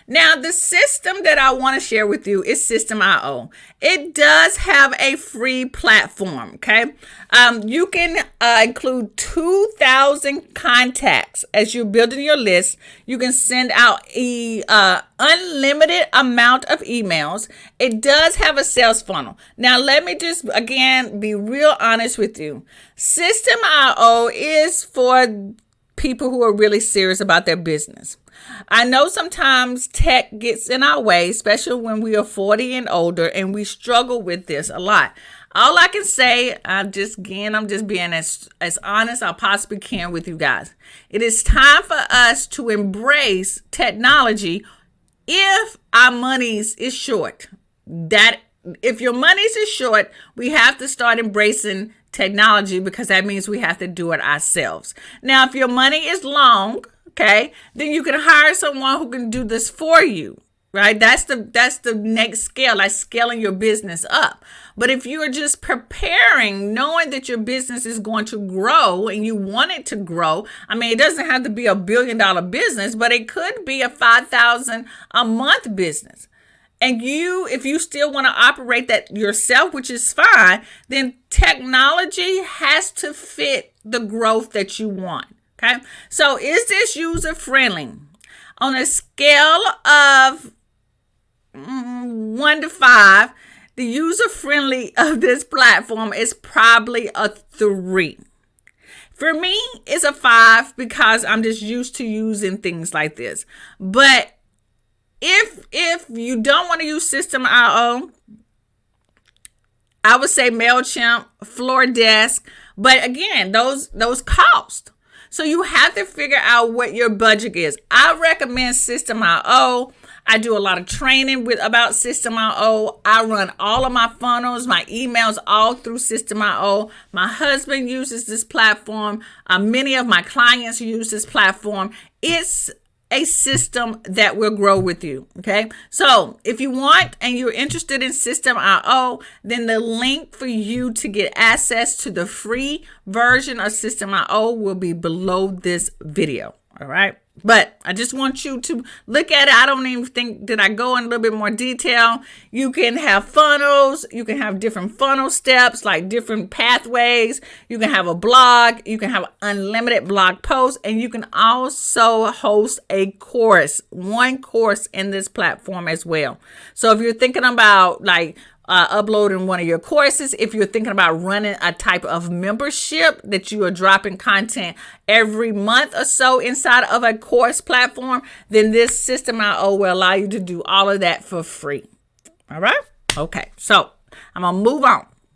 Now, the system that I want to share with you is Systeme. It does have a free platform, okay? You can include 2,000 contacts as you're building your list. You can send out a unlimited amount of emails. It does have a sales funnel. Now, let me just, again, be real honest with you. Systeme is for people who are really serious about their business. I know sometimes tech gets in our way, especially when we are 40 and older, and we struggle with this a lot. All I can say, I'm just being as honest as I possibly can with you guys. It is time for us to embrace technology if our money's is short. That if your money's is short, we have to start embracing technology, because that means we have to do it ourselves. Now, if your money is long, okay, then you can hire someone who can do this for you, right? That's the next scale, like scaling your business up. But if you are just preparing, knowing that your business is going to grow and you want it to grow, I mean, it doesn't have to be $1 billion business, but it could be a $5,000 a month business. And if you still want to operate that yourself, which is fine, then technology has to fit the growth that you want. Okay. So is this user friendly? On a scale of 1 to 5, the user friendly of this platform is probably a 3. For me, it's a 5 because I'm just used to using things like this. But if you don't want to use Systeme, I would say MailChimp, Floordesk. But again, those cost. So you have to figure out what your budget is. I recommend Systeme. I do a lot of training about Systeme. I run all of my funnels, my emails, all through Systeme. My husband uses this platform. Many of my clients use this platform. It's a system that will grow with you. Okay. So if you want and you're interested in Systeme, then the link for you to get access to the free version of Systeme will be below this video. All right. But I just want you to look at it. I don't even think that I go in a little bit more detail. You can have funnels. You can have different funnel steps, like different pathways. You can have a blog. You can have unlimited blog posts. And you can also host a course, one course in this platform as well. So if you're thinking about uploading one of your courses, if you're thinking about running a type of membership that you are dropping content every month or so inside of a course platform, then this Systeme will allow you to do all of that for free. All right. Okay. So I'm going to move on.